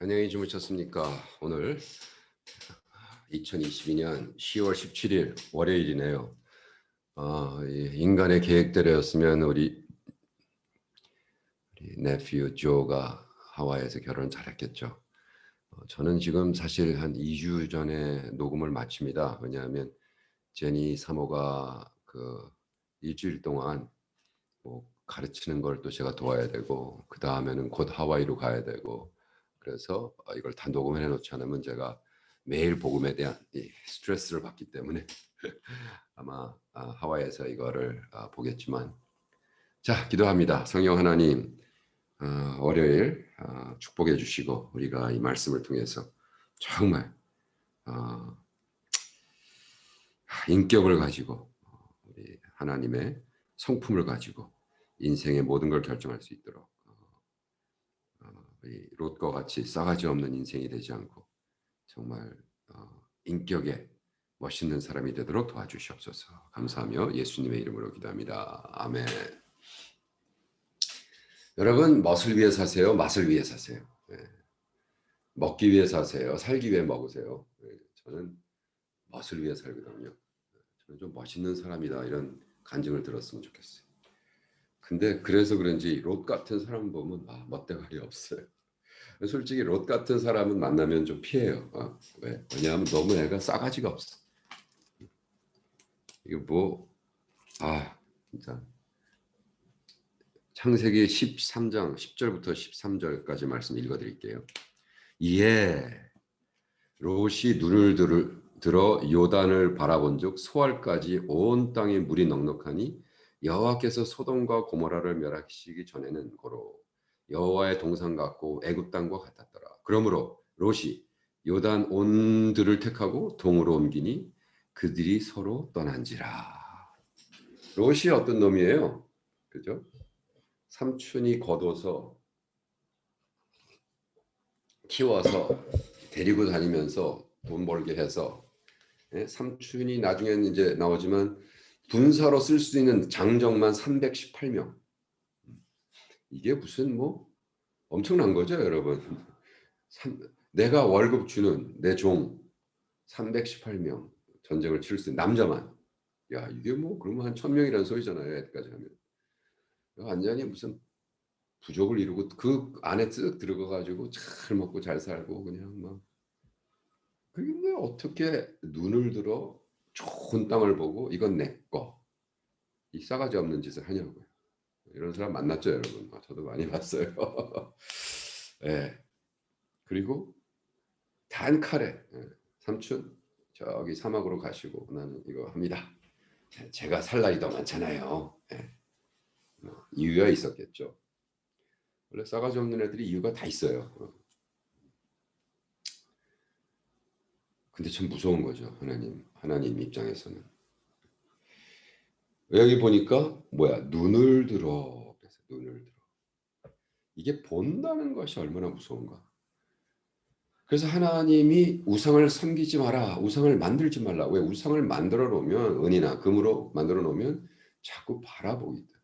안녕히 주무셨습니까? 오늘 2022년 10월 17일 월요일이네요. 인간의 계획대로였으면 우리 네피유 조가 하와이에서 결혼 잘했겠죠. 저는 지금 사실 한 2주 전에 녹음을 마칩니다. 왜냐하면 제니 사모가 일주일 동안 뭐 가르치는 걸 또 제가 도와야 되고 그 다음에는 곧 하와이로 가야 되고 그래서 이걸 다 녹음해 놓지 않으면 제가 매일 복음에 대한 이 스트레스를 받기 때문에 아마 하와이에서 이거를 보겠지만 자 기도합니다. 성령 하나님 월요일 축복해 주시고 우리가 이 말씀을 통해서 정말 인격을 가지고 우리 하나님의 성품을 가지고 인생의 모든 걸 결정할 수 있도록 이 롯과 같이 싸가지 없는 인생이 되지 않고 정말 인격에 멋있는 사람이 되도록 도와주시옵소서. 감사하며 예수님의 이름으로 기도합니다. 아멘. 여러분 멋을 위해 사세요? 맛을 위해 사세요? 네. 먹기 위해 사세요? 살기 위해 먹으세요? 네. 저는 멋을 위해 살거든요. 저는 좀 멋있는 사람이다 이런 간증을 들었으면 좋겠어요. 근데 그래서 그런지 롯 같은 사람 보면 멋대가리 없어요. 솔직히 롯 같은 사람은 만나면 좀 피해요. 왜? 왜냐하면 너무 애가 싸가지가 없어. 이거 진짜. 창세기 13장 10절부터 13절까지 말씀 읽어드릴게요. 이에 롯이 눈을 들어 요단을 바라본즉 소알까지 온 땅에 물이 넉넉하니 여호와께서 소돔과 고모라를 멸하시기 전에는 고로 여호와의 동산 같고 애굽 땅과 같았더라. 그러므로 롯이 요단 온들을 택하고 동으로 옮기니 그들이 서로 떠난지라. 롯이 어떤 놈이에요? 그죠? 삼촌이 걷어서 키워서 데리고 다니면서 돈 벌게 해서 삼촌이 나중에는 이제 나오지만 군사로 쓸 수 있는 장정만 318명. 이게 무슨 엄청난 거죠, 여러분. 내가 월급 주는 내 종 318명 전쟁을 치를 수 있는 남자만. 야, 이게 그러면 한 1000명이라는 소리잖아요, 여기까지 하면. 완전히 무슨 부족을 이루고 그 안에 쓱 들어가가지고 잘 먹고 잘 살고 그냥 막. 근데 어떻게 눈을 들어 좋은 땅을 보고 이건 내 거. 이 싸가지 없는 짓을 하냐고요. 이런 사람 만났죠, 여러분. 저도 많이 봤어요. 예. 그리고 단칼에 삼촌 저기 사막으로 가시고 나는 이거 합니다. 제가 살 날이 더 많잖아요. 예. 이유가 있었겠죠. 원래 싸가지 없는 애들이 이유가 다 있어요. 근데 참 무서운 거죠. 하나님 입장에서는. 여기 보니까 눈을 들어. 그래서 눈을 들어. 이게 본다는 것이 얼마나 무서운가. 그래서 하나님이 우상을 섬기지 마라. 우상을 만들지 말라. 왜? 우상을 만들어 놓으면 은이나 금으로 만들어 놓으면 자꾸 바라보기 때문에.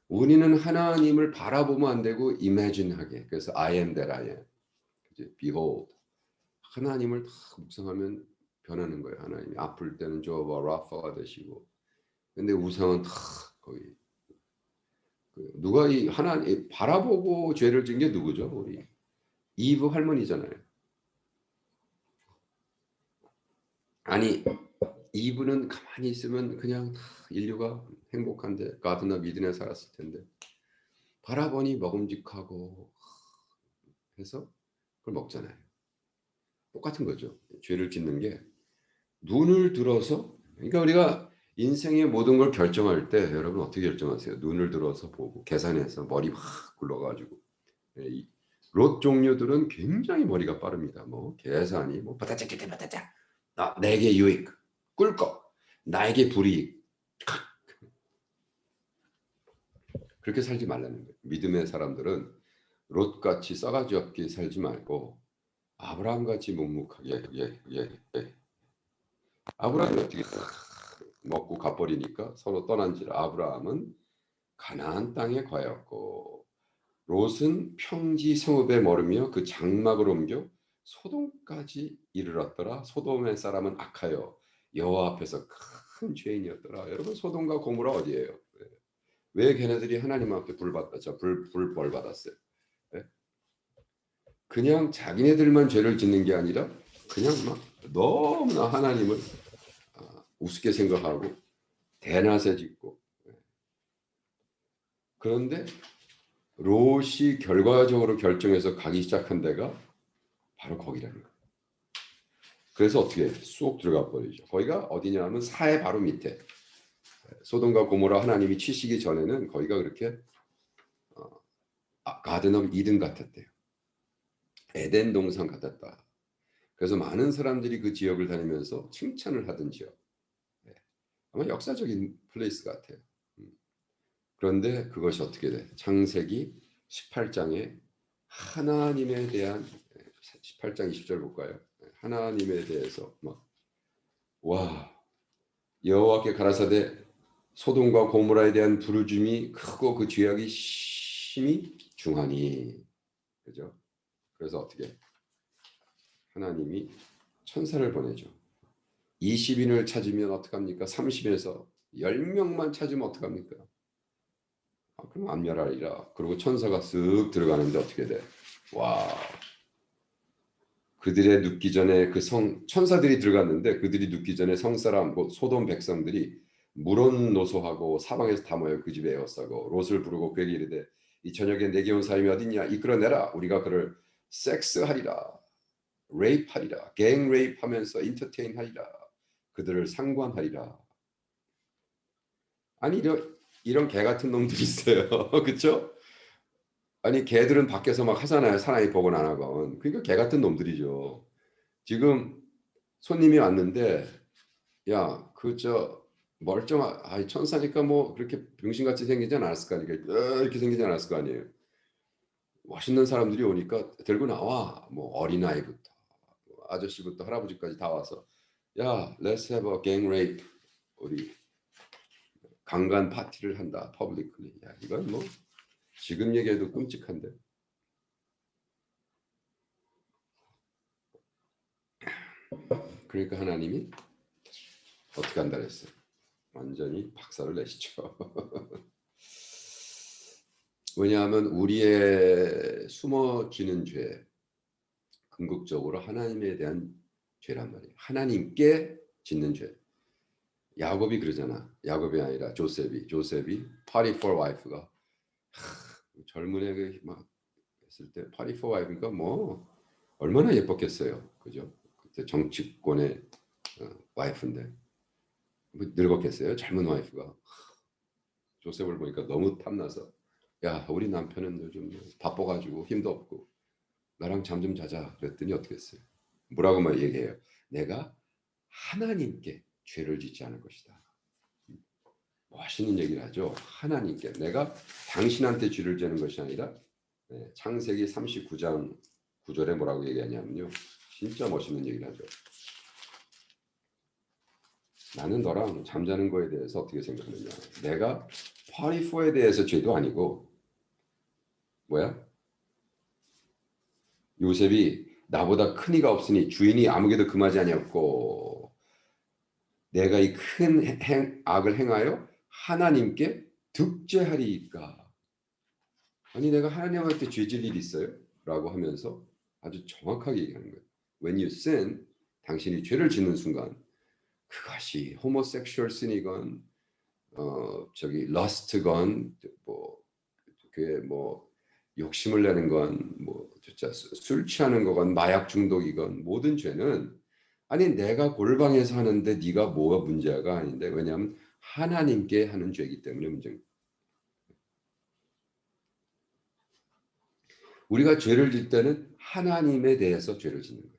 우리는 하나님을 바라보면 안 되고 imagine하게. 그래서 I am that I am. behold. 하나님을 다 묵상하면 변하는 거예요. 하나님이 아플 때는 저와 라파가 되시고. 근데 우상은 다 거의 누가 이 하나님 바라보고 죄를 지은 게 누구죠? 우리 이브 할머니잖아요. 아니 이브는 가만히 있으면 그냥 다 인류가 행복한데 가드나 미드에 살았을 텐데 바라보니 먹음직하고 해서 그걸 먹잖아요. 똑같은 거죠. 죄를 짓는 게 눈을 들어서 그러니까 우리가 인생의 모든 걸 결정할 때 여러분 어떻게 결정하세요? 눈을 들어서 보고 계산해서 머리 확 굴러가지고 롯 종류들은 굉장히 머리가 빠릅니다. 계산이 바다짜짜짜짜짜 내게 유익 꿀꺽 나에게 불이익 그렇게 살지 말라는 거예요. 믿음의 사람들은 롯같이 싸가지 없게 살지 말고 아브라함같이 묵묵하게 아브라함이 어떻게 먹고 가버리니까 서로 떠난지라. 아브라함은 가나안 땅에 거하였고 롯은 평지 성읍에 머르며 그 장막을 옮겨 소돔까지 이르렀더라. 소돔의 사람은 악하여 여호와 앞에서 큰 죄인이었더라. 여러분 소돔과 고모라 어디예요? 왜 걔네들이 하나님 앞에 불벌 받았어요? 예? 그냥 자기네들만 죄를 짓는 게 아니라 그냥 막 너무나 하나님을 우습게 생각하고 대낮에 짓고. 그런데 롯이 결과적으로 결정해서 가기 시작한 데가 바로 거기라는 거예요. 그래서 어떻게 쑥 들어가 버리죠. 거기가 어디냐면 사해 바로 밑에 소돔과 고모라 하나님이 치시기 전에는 거기가 그렇게 가든 오브 이든 같았대요. 에덴 동산 같았다. 그래서 많은 사람들이 그 지역을 다니면서 칭찬을 하던 지역. 아마 역사적인 플레이스 같아요. 그런데 그것이 어떻게 돼? 창세기 18장에 하나님에 대한 18장 20절 볼까요? 하나님에 대해서 와 여호와께 가라사대 소돔과 고모라에 대한 부르짖음이 크고 그 죄악이 심히 중하니 그죠? 그래서 어떻게 하나님이 천사를 보내죠. 20인을 찾으면 어떡합니까? 30에서 10명만 찾으면 어떡합니까? 그럼 안 멸하리라. 그리고 천사가 쓱 들어가는데 어떻게 돼? 와. 그들의 눕기 전에 천사들이 들어갔는데 그들이 눕기 전에 성사람 소돔 백성들이 물온 노소하고 사방에서 다 모여 그 집에 에워싸고 롯을 부르고 그에게 이르되 이 저녁에 내게 온 사람이 어딨냐 이끌어내라 우리가 그를 섹스하리라 레이프하리라 갱 레이프하면서 인터테인하리라 그들을 상관하리라. 아니 이런 개 같은 놈들이 있어요. 그렇죠? 아니 개들은 밖에서 막 하잖아요. 사나이 복원 안 하건. 그러니까 개 같은 놈들이죠. 지금 손님이 왔는데 야 그 멀쩡한 천사니까 뭐 그렇게 병신같이 생기지 않았을 거 아니에요. 이렇게 생기지 않았을 거 아니에요. 멋있는 사람들이 오니까 들고 나와. 뭐 어린아이부터 아저씨부터 할아버지까지 다 와서 야 let's have a gang rape 우리 강간 파티를 한다. 퍼블릭리. 야 이건 뭐 지금 얘기해도 끔찍한데. 그러니까 하나님이 어떻게 한다 그랬어요? 완전히 박살을 내시죠. 왜냐하면 우리의 숨어지는 죄, 궁극적으로 하나님에 대한 죄란 말이에요. 하나님께 짓는 죄. 야곱이 그러잖아. 야곱이 아니라 조셉이 파리포 와이프가 젊은 애가 막 했을 때 파리포 와이프가 뭐 얼마나 예뻤겠어요. 그죠? 그때 정치권의 와이프인데 뭐 늙었겠어요. 젊은 와이프가 조셉을 보니까 너무 탐나서 야 우리 남편은 요즘 바빠가지고 힘도 없고 나랑 잠 좀 자자 그랬더니 어떻게 했어요? 뭐라고만 얘기해요. 내가 하나님께 죄를 짓지 않을 것이다. 멋있는 얘기를 하죠. 하나님께 내가 당신한테 죄를 지는 것이 아니라 창세기 39장 9절에 뭐라고 얘기하냐면요. 진짜 멋있는 얘기를 하죠. 나는 너랑 잠자는 거에 대해서 어떻게 생각하느냐. 내가 파리포에 대해서 죄도 아니고 뭐야? 요셉이 나보다 큰 이가 없으니 주인이 아무개도 금하지 아니었고 내가 이 큰 악을 행하여 하나님께 득죄하리이까. 아니 내가 하나님한테 죄질 일이 있어요? 라고 하면서 아주 정확하게 얘기하는 거예요. When you sin, 당신이 죄를 짓는 순간 그것이 호모섹슈얼 신이건 러스트건 뭐 욕심을 내는 건 뭐 진짜 술 취하는 거건 마약 중독이건 모든 죄는 아니 내가 골방에서 하는데 네가 뭐가 문제가 아닌데 왜냐하면 하나님께 하는 죄이기 때문에 문제입니다. 우리가 죄를 질 때는 하나님에 대해서 죄를 짓는 거예요.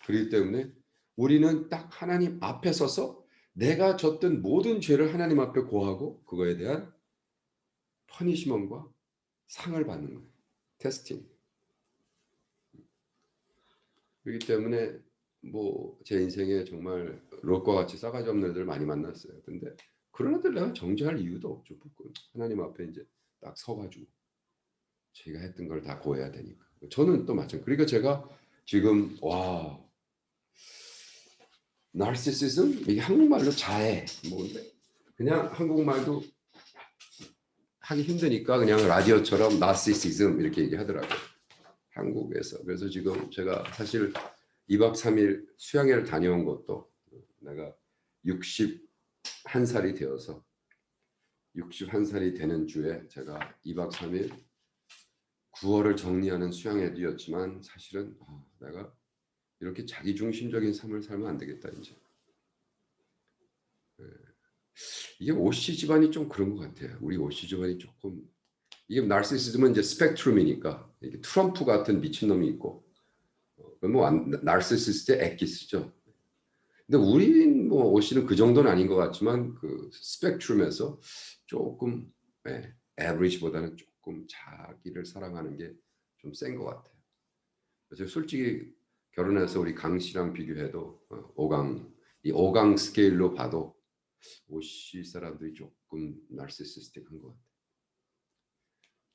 그렇기 때문에 우리는 딱 하나님 앞에 서서 내가 졌던 모든 죄를 하나님 앞에 고하고 그거에 대한 퍼니시먼트와 상을 받는 거예요. 테스팅. 그렇기 때문에 뭐 제 인생에 정말 롯과 같이 싸가지 없는 애들 많이 만났어요. 근데 그런 애들 내가 정죄할 이유도 없죠. 하나님 앞에 이제 딱 서가지고 제가 했던 걸 다 고해야 되니까. 저는 또 마찬가지. 그러니까 제가 지금 나르시시즘 이게 한국말로 자해 뭔데 그냥 한국말도 하기 힘드니까 그냥 라디오처럼 나르시시즘 이렇게 얘기하더라고요. 한국에서. 그래서 지금 제가 사실 2박 3일 수양회를 다녀온 것도 내가 61살이 되어서 61살이 되는 주에 제가 2박 3일 9월을 정리하는 수양회였지만 사실은 내가 이렇게 자기중심적인 삶을 살면 안 되겠다 이제. 이게 오씨 집안이 좀 그런 것 같아요. 우리 오씨 집안이 조금 이게 나르시시즘은 이제 스펙트럼이니까 이게 트럼프 같은 미친놈이 있고 뭐 나르시시스트의 엑기스죠. 근데 우린 뭐 오씨는 그 정도는 아닌 것 같지만 그 스펙트럼에서 조금 에버리지보다는 조금 자기를 사랑하는 게 좀 센 것 같아요. 그래서 솔직히 결혼해서 우리 강 씨랑 비교해도 이 5강 스케일로 봐도 오씨 사람들이 조금 나르시시스틱한 것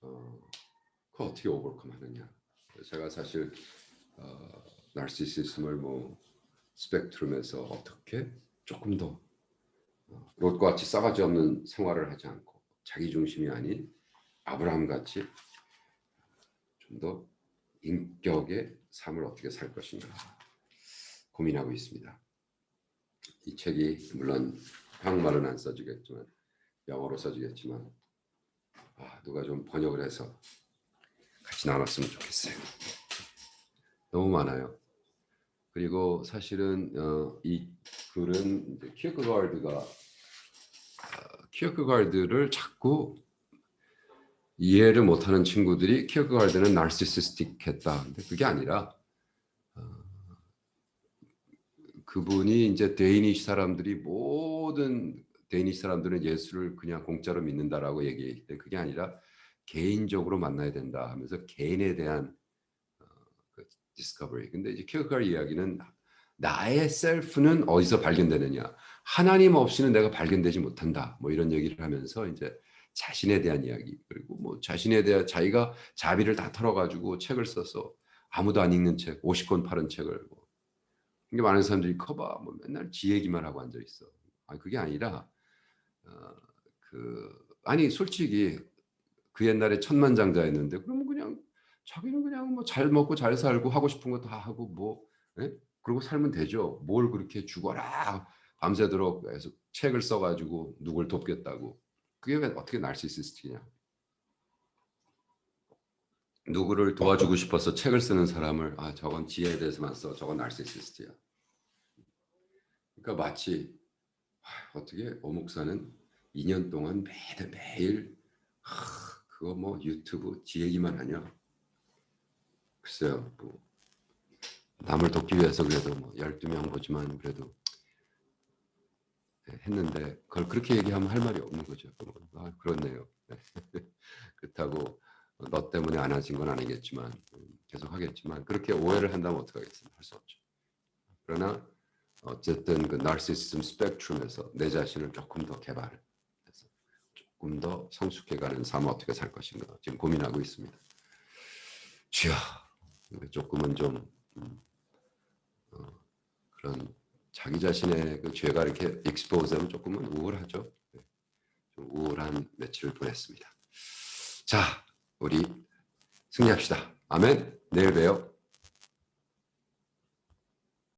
같아요. 그거 어떻게 오버컴 하느냐. 제가 사실 나르시시즘을 뭐 스펙트럼에서 어떻게 조금 더 롯과 같이 싸가지 없는 생활을 하지 않고 자기 중심이 아닌 아브라함 같이 좀 더 인격의 삶을 어떻게 살 것인가 고민하고 있습니다. 이 책이 물론 한국말은 안 써지겠지만 영어로 써지겠지만 누가 좀 번역을 해서 같이 나눴으면 좋겠어요. 너무 많아요. 그리고 사실은 이 글은 키어크가르드를 자꾸 이해를 못하는 친구들이 키어크가르드는 나르시시스틱했다. 근데 그게 아니라 그분이 이제 데이니시 사람들이 모든 데이니시 사람들은 예수를 그냥 공짜로 믿는다라고 얘기했을 때 그게 아니라 개인적으로 만나야 된다 하면서 개인에 대한 그 디스커버리. 근데 이제 키어크가르드 이야기는 나의 셀프는 어디서 발견되느냐? 하나님 없이는 내가 발견되지 못한다. 뭐 이런 얘기를 하면서 이제 자신에 대한 이야기 그리고 뭐 자신에 대한 자기가 자비를 다 털어가지고 책을 써서 아무도 안 읽는 책 50권 팔은 책을 뭐 이게 많은 사람들이 커봐 뭐 맨날 지 얘기만 하고 앉아 있어. 그게 아니라 아니 솔직히 그 옛날에 천만장자였는데 그러면 그냥 자기는 그냥 뭐 잘 먹고 잘 살고 하고 싶은 거 다 하고 뭐 그러고 살면 되죠. 뭘 그렇게 죽어라 밤새도록 해서 책을 써가지고 누굴 돕겠다고. 그게 왜 어떻게 나르시시스트냐. 누구를 도와주고 싶어서 책을 쓰는 사람을 저건 지혜에 대해서만 써. 저건 나르시시스트야. 그러니까 마치 어떻게 오목사는 2년 동안 매일 그거 뭐 유튜브 지 얘기만 하냐. 글쎄요. 뭐 남을 돕기 위해서 그래도 뭐 12명 보지만 그래도 했는데 그걸 그렇게 얘기하면 할 말이 없는 거죠. 그렇네요. 그렇다고 너 때문에 안 하신 건 아니겠지만 계속 하겠지만 그렇게 오해를 한다면 어떡하겠습니까? 할 수 없죠. 그러나 어쨌든 그 나르시시즘 스펙트럼에서 내 자신을 조금 더 개발해서 조금 더 성숙해가는 삶을 어떻게 살 것인가 지금 고민하고 있습니다. 주여 조금은 좀 그런 자기 자신의 그 죄가 이렇게 익스포즈하면 조금은 우울하죠. 좀 우울한 며칠을 보냈습니다. 자, 우리 승리합시다. 아멘. 내일 봬요.